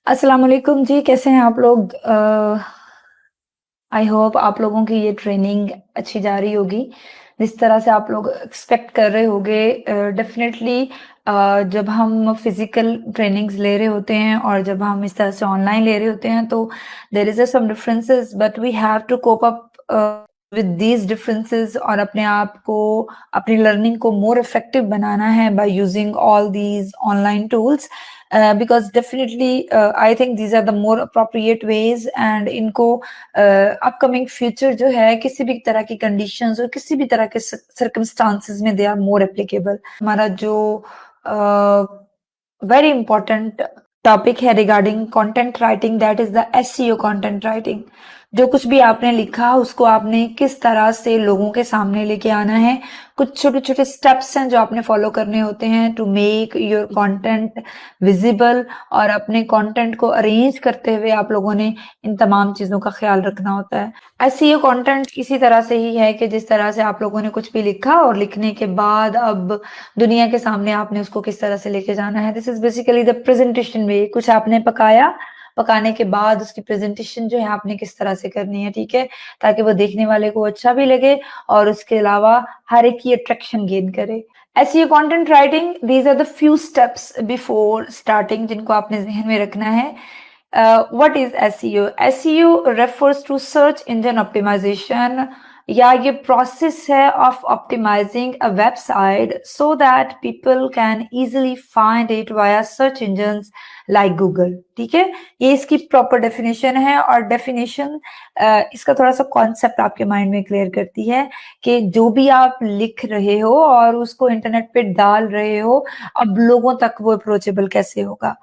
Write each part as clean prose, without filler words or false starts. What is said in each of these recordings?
अस्सलाम वालेकुम जी, कैसे हैं आप लोग? आई होप आप लोगों की ये ट्रेनिंग अच्छी जा रही होगी। जिस तरह से आप लोग एक्सपेक्ट कर रहे होंगे डेफ़िनेटली जब हम फिज़िकल ट्रेनिंग्स ले रहे होते हैं और जब हम इस तरह से ऑनलाइन ले रहे होते हैं तो there is some differences but we have to cope up with these differences और अपने आप को अपनी लर्निंग को मोर इफेक्टिव बनाना है by using all these online tools because definitely I think these are the more appropriate ways and इनको upcoming future जो है किसी भी तरह की कंडीशंस और किसी भी तरह के सर्कमस्टांसेस में दे आर मोर एप्लीकेबल। हमारा जो वेरी इंपॉर्टेंट टॉपिक है regarding content writing that is the SEO content writing. जो कुछ भी आपने लिखा उसको आपने किस तरह से लोगों के सामने लेके आना है। कुछ छोटे छोटे स्टेप्स हैं जो आपने फॉलो करने होते हैं to make your content visible और अपने कंटेंट को अरेंज करते हुए आप लोगों ने इन तमाम चीजों का ख्याल रखना होता है। एसईओ कंटेंट इसी तरह से ही है कि जिस तरह से आप लोगों ने कुछ भी लिखा और लिखने के बाद अब दुनिया के सामने आपने उसको किस तरह से लेके जाना है। This is basically the presentation way. कुछ आपने पकाया, पकाने के बाद उसकी प्रेजेंटेशन जो है आपने किस तरह से करनी है, ठीक है, ताकि वो देखने वाले को अच्छा भी लगे और उसके अलावा हर एक की अट्रैक्शन गेन करे। SEO content writing, these are the few steps before starting जिनको आपने जहन में रखना है। What is SEO? SEO refers to search engine optimization या ये प्रोसेस है of optimizing a website so that people can easily find it via search engines like Google. ठीक है, ये इसकी प्रॉपर डेफिनेशन है और डेफिनेशन इसका थोड़ा सा कॉन्सेप्ट आपके माइंड में क्लियर करती है कि जो भी आप लिख रहे हो और उसको इंटरनेट पे डाल रहे हो अब लोगों तक वो अप्रोचेबल कैसे होगा।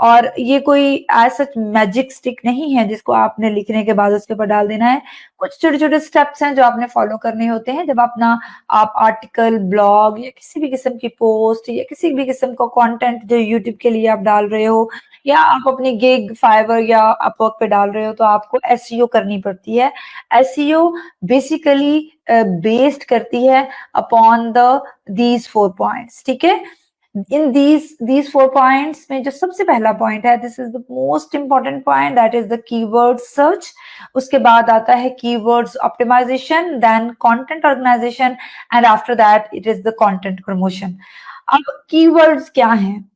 और ये कोई ऐसा मैजिक स्टिक नहीं है जिसको आपने लिखने के बाद उसके ऊपर डाल देना है। कुछ छोटे छोटे स्टेप्स हैं जो आपने फॉलो करने होते हैं जब अपना आप आर्टिकल, ब्लॉग या किसी भी किस्म की पोस्ट या किसी भी किस्म का कंटेंट जो यूट्यूब के लिए आप डाल रहे हो या आप अपनी गिग, फाइवर या अपवर्क पे डाल रहे हो तो आपको एसईओ करनी पड़ती है। एसईओ बेसिकली बेस्ड करती है अपॉन द दीज 4 पॉइंट्स। ठीक है, इन these 4 पॉइंट्स में जो सबसे पहला पॉइंट है, this is the most important point, that is the keyword search. उसके बाद आता है keywords optimization, then content organization and after that it is the content promotion. अब कीवर्ड्स क्या हैं?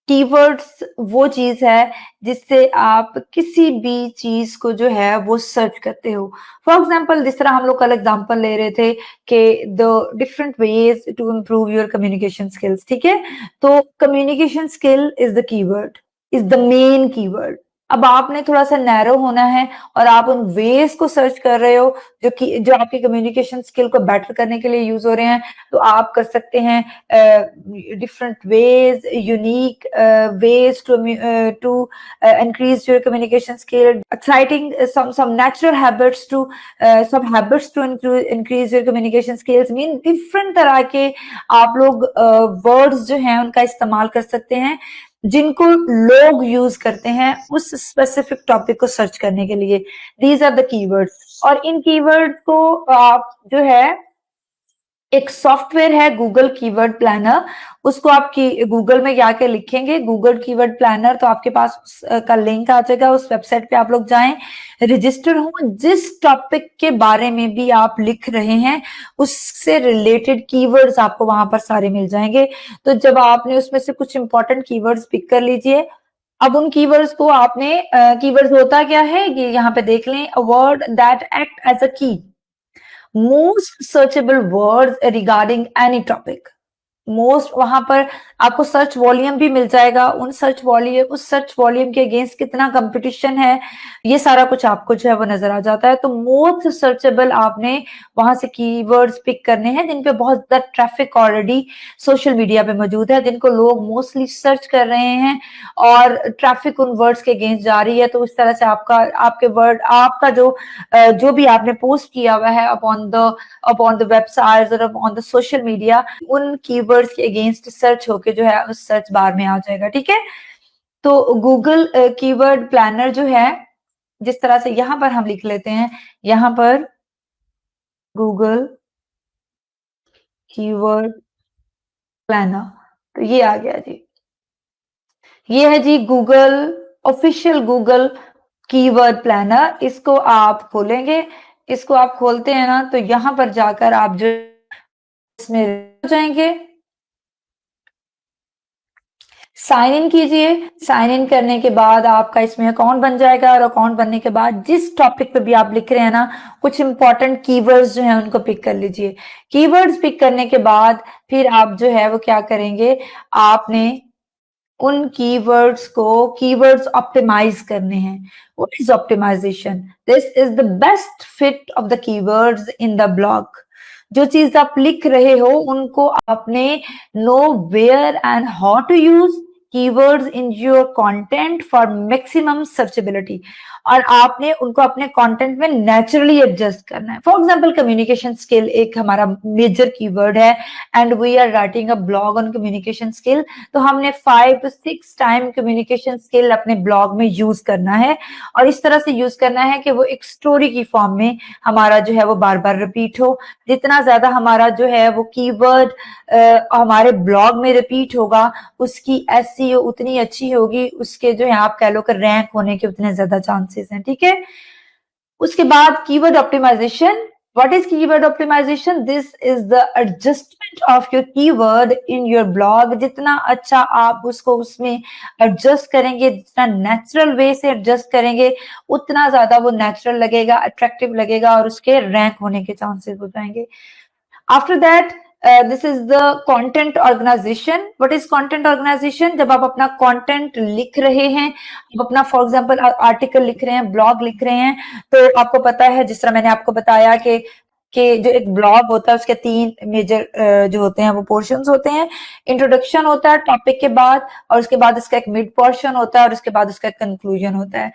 कीवर्ड्स वो चीज है जिससे आप किसी भी चीज को जो है वो सर्च करते हो। फॉर एग्जाम्पल, जिस तरह हम लोग कल एग्जाम्पल ले रहे थे कि the different ways to improve your communication skills. ठीक है, तो communication skill is the keyword, is the main keyword. अब आपने थोड़ा सा नैरो होना है और आप उन वेज को सर्च कर रहे हो जो आपकी कम्युनिकेशन स्किल को बेटर करने के लिए यूज हो रहे हैं। तो आप कर सकते हैं different ways, unique ways to increase your communication skill, exciting some natural habits to some habits to increase your communication skills। Mean different तरह के आप लोग वर्ड्स जो हैं उनका इस्तेमाल कर सकते हैं जिनको लोग यूज करते हैं उस स्पेसिफिक टॉपिक को सर्च करने के लिए। दीज आर द कीवर्ड्स और इन कीवर्ड को आप जो है एक सॉफ्टवेयर है गूगल कीवर्ड प्लानर, उसको आप गूगल में जाके लिखेंगे गूगल कीवर्ड प्लानर तो आपके पास का लिंक आ जाएगा। उस वेबसाइट पे आप लोग जाएं, रजिस्टर हो, जिस टॉपिक के बारे में भी आप लिख रहे हैं उससे रिलेटेड कीवर्ड्स आपको वहां पर सारे मिल जाएंगे। तो जब आपने उसमें से कुछ इंपॉर्टेंट कीवर्ड्स पिक कर लीजिए। अब उन कीवर्ड्स को आपने कीवर्ड्स होता क्या है ये यहाँ पे देख लें, a word that act as a key, most searchable words regarding any topic। Most वहां पर आपको सर्च वॉल्यूम भी मिल जाएगा, उस सर्च वॉल्यूम के अगेंस्ट कितना कंपटीशन है ये सारा कुछ आपको जो है वो नजर आ जाता है। तो मोस्ट सर्चेबल आपने वहां से कीवर्ड्स पिक करने हैं जिन पे बहुत ज्यादा ट्रैफिक ऑलरेडी सोशल मीडिया पे मौजूद है, जिनको लोग मोस्टली सर्च कर रहे हैं और ट्रैफिक उन वर्ड्स के अगेंस्ट जा रही है। तो इस तरह से आपके वर्ड, आपका जो भी आपने पोस्ट किया हुआ है अपॉन द वेबसाइट और अपॉन द सोशल मीडिया, उन कीवर्ड्स के अगेंस्ट सर्च होके जो है उस सर्च बार में आ जाएगा। ठीक है, तो गूगल कीवर्ड प्लानर जो है, जिस तरह से यहां पर हम लिख लेते हैं, यहां पर गूगल कीवर्ड प्लानर, तो ये आ गया जी, ये है जी Google official Google keyword planner, इसको आप खोलेंगे। इसको आप खोलते हैं ना तो यहाँ पर जाकर आप जो इसमें हो जाएंगे, साइन इन कीजिए। साइन इन करने के बाद आपका इसमें अकाउंट बन जाएगा और अकाउंट बनने के बाद जिस टॉपिक पे भी आप लिख रहे हैं ना, कुछ इंपॉर्टेंट कीवर्ड्स जो हैं उनको पिक कर लीजिए। कीवर्ड्स पिक करने के बाद फिर आप जो है वो क्या करेंगे, आपने उन कीवर्ड्स ऑप्टिमाइज करने हैं। What is optimization? This is the best fit of the keywords in the blog. जो चीज आप लिख रहे हो उनको आपने know where and how to use keywords in your content for maximum searchability, और आपने उनको अपने कंटेंट में नेचुरली एडजस्ट करना है। फॉर एग्जांपल कम्युनिकेशन स्किल एक हमारा मेजर कीवर्ड है and we are writing a blog on communication skill, तो हमने 5 to 6 टाइम कम्युनिकेशन स्किल अपने ब्लॉग में यूज करना है, और इस तरह से यूज करना है कि वो एक स्टोरी की फॉर्म में हमारा जो है वो बार बार रिपीट हो। जितना ज्यादा हमारा जो है वो कीवर्ड हमारे ब्लॉग में रिपीट होगा, उसकी एसईओ उतनी अच्छी होगी, उसके जो है आप कह लो कि रैंक होने के उतने ज्यादा चांसेस हैं। ठीक है, उसके बाद keyword optimization. What is keyword optimization? This is the adjustment of your keyword in your blog। जितना अच्छा आप उसको उसमें एडजस्ट करेंगे, जितना नेचुरल वे से एडजस्ट करेंगे, उतना ज्यादा वो नेचुरल लगेगा, अट्रैक्टिव लगेगा और उसके रैंक होने के चांसेस हो जाएंगे। After that this is the content organization. What is content organization? जब आप अपना कंटेंट लिख रहे हैं, आप अपना फॉर एग्जांपल आर्टिकल लिख रहे हैं, ब्लॉग लिख रहे हैं, तो आपको पता है, जिस तरह मैंने आपको बताया कि जो एक ब्लॉग होता है उसके 3 मेजर जो होते हैं वो पोर्शंस होते हैं। इंट्रोडक्शन होता है टॉपिक के बाद, और उसके बाद इसका एक मिड पोर्शन होता है, और उसके बाद उसका कंक्लूजन होता है।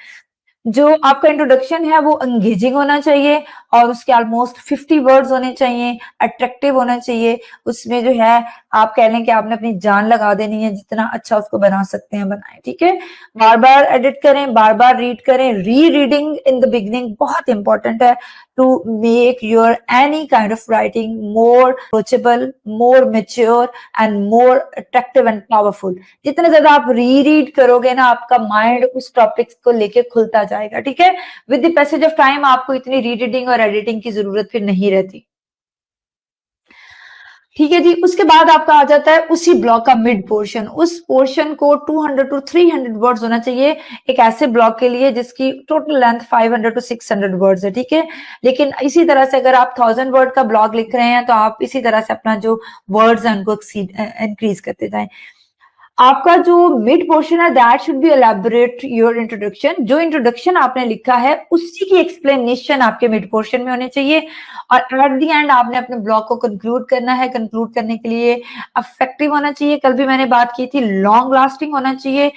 जो आपका इंट्रोडक्शन है वो एंगेजिंग होना चाहिए और उसके ऑलमोस्ट 50 वर्ड्स होने चाहिए, अट्रैक्टिव होना चाहिए। उसमें जो है आप कह लें कि आपने अपनी जान लगा देनी है, जितना अच्छा उसको बना सकते हैं बनाएं। ठीक है, बार बार एडिट करें, बार बार रीड करें। Re reading in the beginning बहुत इंपॉर्टेंट है to make your any kind of writing more approachable, more mature and more attractive and powerful. जितने ज्यादा आप री रीड करोगे ना, आपका माइंड उस टॉपिक को लेके खुलता जाएगा। ठीक है, with the passage of time आपको इतनी री रीडिंग और एडिटिंग की जरूरत फिर नहीं रहती। ठीक है जी, उसके बाद आपका आ जाता है उसी ब्लॉग का मिड पोर्शन। उस पोर्शन को 200 to 300 वर्ड्स होना चाहिए एक ऐसे ब्लॉग के लिए जिसकी टोटल लेंथ 500 to 600 वर्ड्स है। ठीक है, लेकिन इसी तरह से अगर आप 1000 वर्ड का ब्लॉग लिख रहे हैं तो आप इसी तरह से अपना जो वर्ड्स है उनको इंक्रीज करते जाएं। आपका जो मिड पोर्शन है that should be elaborate your introduction. जो इंट्रोडक्शन आपने लिखा है उसी की एक्सप्लेनेशन आपके मिड पोर्शन में होनी चाहिए, और एट द एंड आपने अपने ब्लॉग को कंक्लूड करना है। कंक्लूड करने के लिए अफेक्टिव होना चाहिए, कल भी मैंने बात की थी, लॉन्ग लास्टिंग होना चाहिए,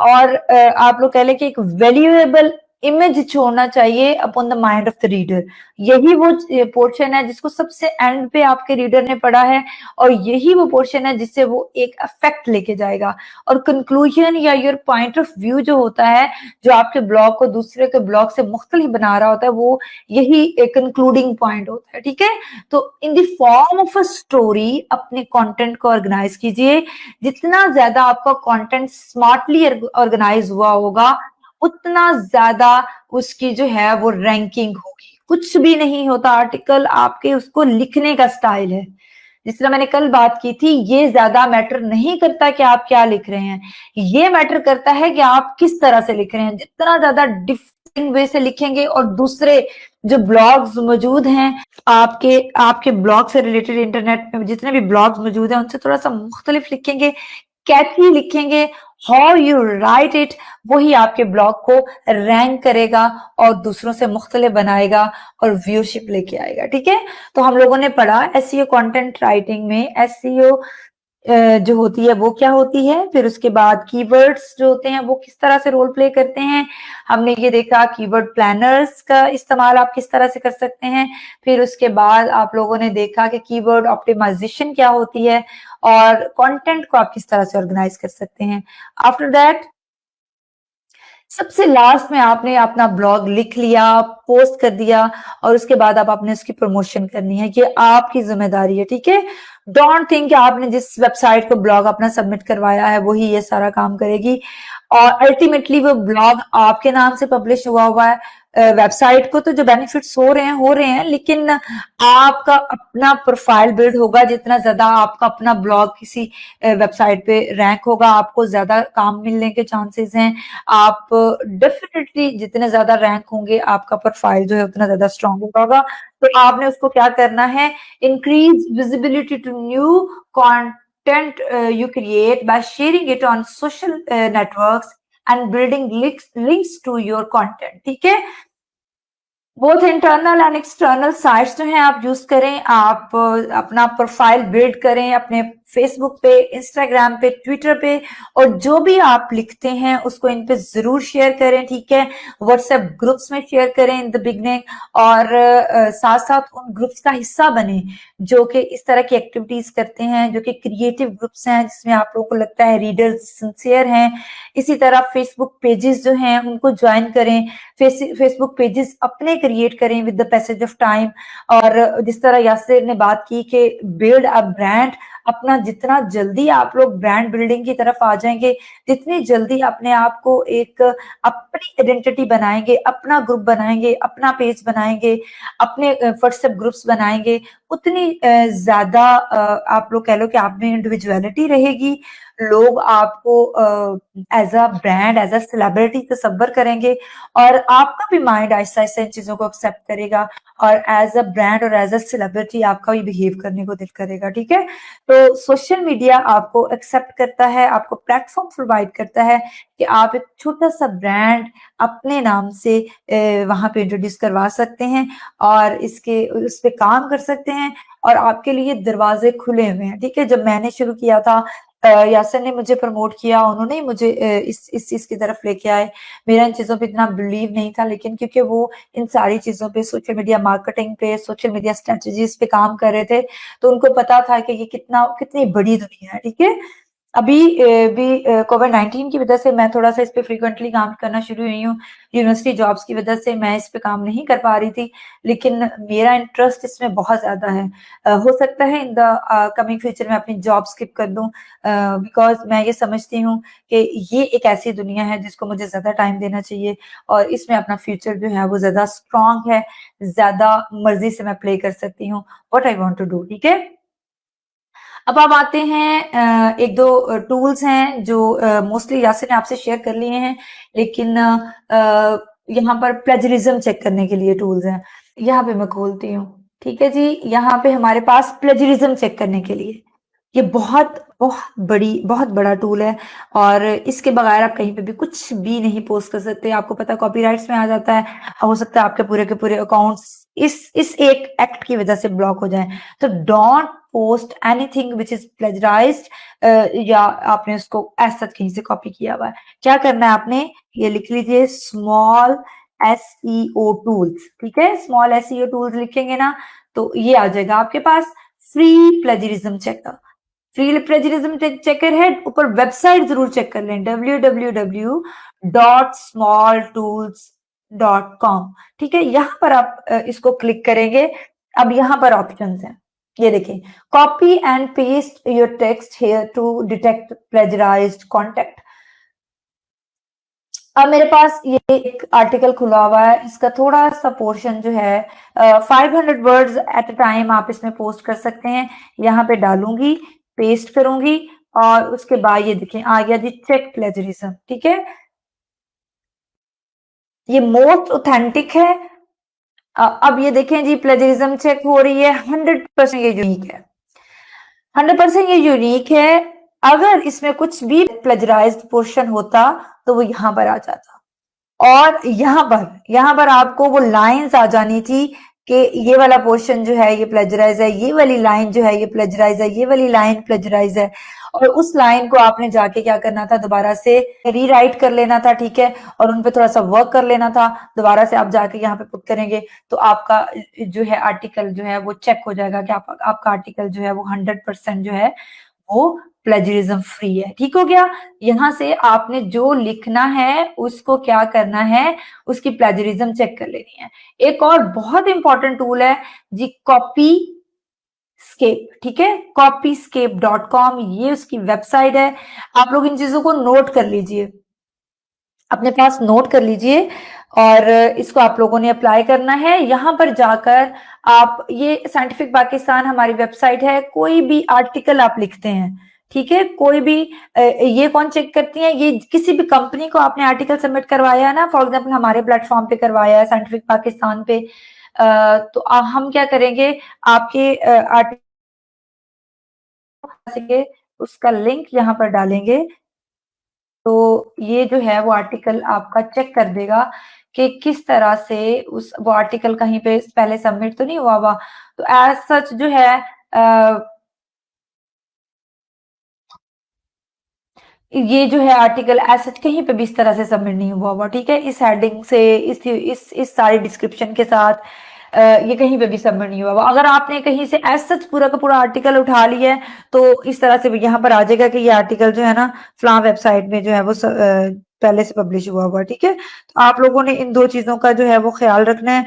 और आप लोग कह लें कि एक वैल्यूएबल इमेज छोड़ना चाहिए upon the mind of the reader. यही वो पोर्शन है जिसको सबसे एंड पे आपके रीडर ने पढ़ा है, और यही वो पोर्शन है जिससे वो एक इफेक्ट लेके जाएगा। और कंक्लूजन या योर पॉइंट ऑफ व्यू जो होता है, जो आपके ब्लॉग को दूसरे के ब्लॉग से मुख्तलिफ बना रहा होता है, वो यही एक कंक्लूडिंग पॉइंट होता है। ठीक है, तो in the form of a story अपने कंटेंट को ऑर्गेनाइज कीजिए। जितना ज्यादा आपका कंटेंट स्मार्टली ऑर्गेनाइज हुआ होगा, उतना ज्यादा उसकी जो है वो रैंकिंग होगी। कुछ भी नहीं होता आर्टिकल, आपके उसको लिखने का स्टाइल है। जिस तरह मैंने कल बात की थी, ये ज्यादा मैटर नहीं करता कि आप क्या लिख रहे हैं, ये मैटर करता है कि आप किस तरह से लिख रहे हैं। जितना ज्यादा डिफरेंट वे से लिखेंगे और दूसरे जो ब्लॉग्स मौजूद हैं आपके ब्लॉग से रिलेटेड, इंटरनेट में जितने भी ब्लॉग्स मौजूद हैं उनसे थोड़ा सा मुख्तलिफ लिखेंगे, कैची लिखेंगे, हाउ यू राइट इट, वही आपके ब्लॉग को रैंक करेगा और दूसरों से मुख्तलिफ बनाएगा और व्यूअरशिप लेके आएगा। ठीक है, तो हम लोगों ने पढ़ा एसईओ कंटेंट राइटिंग में एसईओ जो होती है वो क्या होती है, फिर उसके बाद कीवर्ड्स जो होते हैं वो किस तरह से रोल प्ले करते हैं। हमने ये देखा कीवर्ड प्लानर्स का इस्तेमाल आप किस तरह से कर सकते हैं। फिर उसके बाद आप लोगों ने देखा कि कीवर्ड ऑप्टिमाइजेशन क्या होती है और कंटेंट को आप किस तरह से ऑर्गेनाइज कर सकते हैं। आफ्टर दैट सबसे लास्ट में आपने अपना ब्लॉग लिख लिया, पोस्ट कर दिया, और उसके बाद आप आपने उसकी प्रमोशन करनी है। ये आपकी जिम्मेदारी है। ठीक है, डोंट थिंक कि आपने जिस वेबसाइट को ब्लॉग अपना सबमिट करवाया है वही ये सारा काम करेगी। और अल्टीमेटली वो ब्लॉग आपके नाम से पब्लिश हुआ है। वेबसाइट को तो जो बेनिफिट्स हो रहे हैं, लेकिन आपका अपना प्रोफाइल बिल्ड होगा। जितना ज्यादा आपका अपना ब्लॉग किसी वेबसाइट पे रैंक होगा, आपको ज्यादा काम मिलने के चांसेस हैं। आप डेफिनेटली जितने ज्यादा रैंक होंगे, आपका प्रोफाइल जो है उतना ज्यादा स्ट्रांग होगा। तो आपने उसको क्या करना है, increase visibility to new content you create by sharing it on social networks and building links to your content। ठीक है, both internal and external sites जो हैं आप यूज करें। आप अपना प्रोफाइल बिल्ड करें अपने फेसबुक पे, इंस्टाग्राम पे, ट्विटर पे, और जो भी आप लिखते हैं उसको इन पे जरूर शेयर करें। ठीक है, व्हाट्सएप ग्रुप्स में शेयर करें इन द बिगनिंग, और साथ साथ उन ग्रुप्स का हिस्सा बने जो कि इस तरह की एक्टिविटीज करते हैं, जो कि क्रिएटिव ग्रुप्स हैं जिसमें आप लोगों को लगता है रीडर्स सिंसियर हैं। इसी तरह फेसबुक पेजेस जो हैं उनको ज्वाइन करें, फेसबुक पेजेस अपने क्रिएट करें with the passage of time. और जिस तरह यासिर ने बात की कि बिल्ड अ ब्रांड, अपना जितना जल्दी आप लोग ब्रांड बिल्डिंग की तरफ आ जाएंगे, जितनी जल्दी अपने आप को एक अपनी आइडेंटिटी बनाएंगे, अपना ग्रुप बनाएंगे, अपना पेज बनाएंगे, अपने व्हाट्सएप ग्रुप्स बनाएंगे, उतनी ज्यादा आप लोग कह लो कि आप में इंडिविजुअलिटी रहेगी। लोग आपको as a brand, as a celebrity तस्वर करेंगे, और आपका भी माइंड आहिस्ता आहिस्ता इन चीजों को एक्सेप्ट करेगा, और एज अ ब्रांड और एज अ सेलिब्रिटी आपका भी बिहेव करने को दिल करेगा। ठीक है, तो सोशल मीडिया आपको एक्सेप्ट करता है, आपको प्लेटफॉर्म प्रोवाइड करता है कि आप एक छोटा सा ब्रांड अपने नाम से वहां पे इंट्रोड्यूस करवा सकते हैं, और इसके उस पे काम कर सकते हैं, और आपके लिए दरवाजे खुले हुए हैं। ठीक है, जब मैंने शुरू किया था, यासर ने मुझे प्रमोट किया, उन्होंने ही मुझे इस चीज की तरफ लेके आए। मेरा इन चीजों पे इतना बिलीव नहीं था, लेकिन क्योंकि वो इन सारी चीजों पे, सोशल मीडिया मार्केटिंग पे, सोशल मीडिया स्ट्रेटजीज पे काम कर रहे थे, तो उनको पता था कि ये कितनी बड़ी दुनिया है। ठीक है, अभी भी कोविड-19 की वजह से मैं थोड़ा सा इस पे फ्रीक्वेंटली काम करना शुरू हुई हूँ। यूनिवर्सिटी जॉब्स की वजह से मैं इस पे काम नहीं कर पा रही थी, लेकिन मेरा इंटरेस्ट इसमें बहुत ज्यादा है। हो सकता है इन द कमिंग फ्यूचर में अपनी जॉब स्किप कर दूं, बिकॉज मैं ये समझती हूँ कि ये एक ऐसी दुनिया है जिसको मुझे ज्यादा टाइम देना चाहिए, और इसमें अपना फ्यूचर जो है वो ज्यादा स्ट्रांग है, ज्यादा मर्जी से मैं प्ले कर सकती हूँ what I want to do. ठीक है, अब आप आते हैं एक दो टूल्स हैं जो मोस्टली यासिर ने आपसे शेयर कर लिए हैं, लेकिन यहाँ पर प्लेजरिज्म चेक करने के लिए टूल्स हैं। यहाँ पे मैं खोलती हूँ। ठीक है जी, यहाँ पे हमारे पास प्लेजरिज्म चेक करने के लिए ये बहुत बड़ा टूल है, और इसके बगैर आप कहीं पे भी कुछ भी नहीं पोस्ट कर सकते। आपको पता है कॉपीराइट्स में आ जाता है, हो सकता है आपके पूरे के पूरे अकाउंट्स इस एक एक्ट की वजह से ब्लॉक हो जाए। तो don't post anything which is plagiarized, या आपने उसको ऐसा कहीं से कॉपी किया हुआ है। क्या करना है आपने, ये लिख लीजिए स्मॉल SEO टूल्स। ठीक है, स्मॉल SEO टूल्स लिखेंगे ना, तो ये आ जाएगा आपके पास free plagiarism checker. Free plagiarism checker है, ऊपर वेबसाइट जरूर चेक कर लें, www.smalltools.com। ठीक है, यहाँ पर आप इसको क्लिक करेंगे। अब यहाँ पर ऑप्शंस हैं, ये देखें, copy and paste your text here to detect plagiarized content. अब मेरे पास ये एक आर्टिकल खुला हुआ है, इसका थोड़ा सा पोर्शन जो है 500 वर्ड्स एट अ टाइम आप इसमें पोस्ट कर सकते हैं। यहाँ पे डालूंगी, पेस्ट करूंगी, और उसके बाद ये देखें आ गया जी चेक प्लेजरिज्म। ठीक है, ये मोस्ट ऑथेंटिक है। अब ये देखें जी, प्लेजरिज्म चेक हो रही है, 100% ये यूनिक है, 100% ये यूनिक है। अगर इसमें कुछ भी प्लेजराइज्ड पोर्शन होता तो वो यहाँ पर आ जाता, और यहाँ पर आपको वो लाइंस आ जानी थी कि ये वाला पोर्शन जो है ये प्लेजराइज है, ये वाली लाइन जो है ये प्लेजराइज है, ये वाली लाइन प्लेजराइज है, और उस लाइन को आपने जाके क्या करना था, दोबारा से रीराइट कर लेना था। ठीक है, और उन पे थोड़ा सा वर्क कर लेना था। दोबारा से आप जाके यहाँ पे पुट करेंगे तो आपका जो है आर्टिकल जो है वो चेक हो जाएगा कि आपका आर्टिकल जो है वो 100% जो है वो प्लेजरिज्म फ्री है। ठीक हो गया, यहां से आपने जो लिखना है उसको क्या करना है, उसकी प्लेजरिज्म चेक कर लेनी है। एक और बहुत इंपॉर्टेंट टूल है जी, कॉपी स्केप। ठीक है, copyscape.com, ये उसकी वेबसाइट है। आप लोग इन चीजों को नोट कर लीजिए। अपने पास नोट कर लीजिए और इसको आप लोगों ने अप्लाई करना है। यहाँ पर जाकर आप ये साइंटिफिक पाकिस्तान हमारी वेबसाइट है, कोई भी आर्टिकल आप लिखते हैं, ठीक है? कोई भी ये कौन चेक करती है? ये किसी भी कंपनी को आपने आर्टिकल सबमिट करवाया है ना, फॉर एग्जाम्पल हमारे प्लेटफॉर्म पे करवाया है, साइंटिफिक पाकिस्तान पे, तो हम क्या करेंगे, आपके आर्टिकल के उसका लिंक यहाँ पर डालेंगे, तो ये जो है वो आर्टिकल आपका चेक कर देगा कि किस तरह से उस वो आर्टिकल कहीं पे पहले सबमिट तो नहीं हुआ हुआ। तो एज सच जो है ये जो है आर्टिकल एज सच कहीं पे भी इस तरह से सबमिट नहीं हुआ हुआ, ठीक है? इस हेडिंग से, इस सारी डिस्क्रिप्शन के साथ ये कहीं पे भी सबमिट नहीं हुआ हुआ। अगर आपने कहीं से एज सच पूरा का पूरा आर्टिकल उठा लिया है, तो इस तरह से यहाँ पर आ जाएगा कि ये आर्टिकल जो है ना फलां वेबसाइट में जो है वो पहले से पब्लिश हुआ हुआ, ठीक है? तो आप लोगों ने इन 2 चीज़ों का जो है वो ख़्याल रखना है।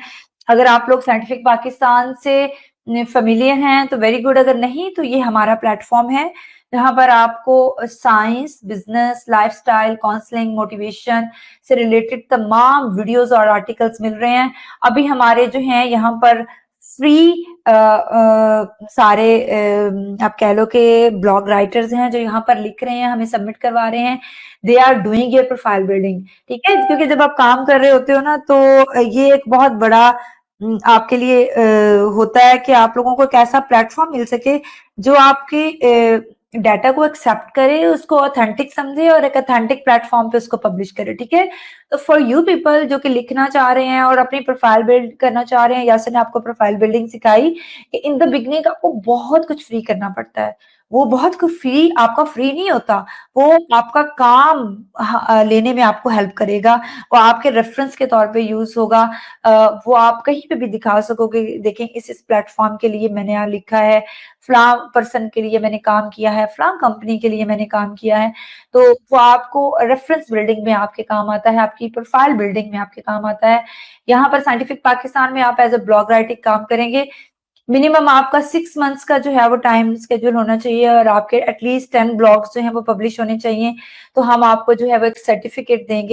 अगर आप लोग साइंटिफिक पाकिस्तान से फ़ैमिलियर हैं तो वेरी गुड, अगर नहीं तो ये हमारा प्लेटफ़ॉर्म है जहाँ पर आपको science, business, lifestyle, counselling, motivation से रिलेटेड तमाम वीडियोस और आर्टिकल्स मिल रहे हैं। अभी हमारे जो हैं यहाँ पर फ्री सारे आप कह लो कि ब्लॉग राइटर्स हैं जो यहाँ पर लिख रहे हैं, हमें सबमिट करवा रहे हैं। They are doing your profile building, ठीक है? क्योंकि जब आप काम कर रहे होते हो ना तो ये एक बहुत बड़ा आपके लिए होता है कि आप लोगों को एक ऐसा प्लेटफॉर्म मिल सके जो आपके डाटा को एक्सेप्ट करे, उसको ऑथेंटिक समझे और एक ऑथेंटिक प्लेटफॉर्म पे उसको पब्लिश करे, ठीक है? तो फॉर यू पीपल जो कि लिखना चाह रहे हैं और अपनी प्रोफाइल बिल्ड करना चाह रहे हैं, यासिर ने आपको प्रोफाइल बिल्डिंग सिखाई कि इन द बिगनिंग आपको बहुत कुछ फ्री करना पड़ता है। वो बहुत कुछ फ्री आपका फ्री नहीं होता, वो आपका काम लेने में आपको हेल्प करेगा, वो आपके रेफरेंस के तौर पे यूज होगा, वो आप कहीं पे भी दिखा सकोगे, देखें इस प्लेटफॉर्म के लिए मैंने यहाँ लिखा है, फलां पर्सन के लिए मैंने काम किया है, फलां कंपनी के लिए मैंने काम किया है। तो वो आपको रेफरेंस बिल्डिंग में आपके काम आता है, आपकी प्रोफाइल बिल्डिंग में आपके काम आता है। यहाँ पर साइंटिफिक पाकिस्तान में आप एज अ ब्लॉग राइटिंग काम करेंगे, मिनिमम आपका 6 मंथ्स का जो है वो टाइम शेड्यूल होना चाहिए और आपके एटलीस्ट 10 ब्लॉग्स जो हैं वो पब्लिश होने चाहिए। तो हम आपको जो है वो एक सर्टिफिकेट देंगे।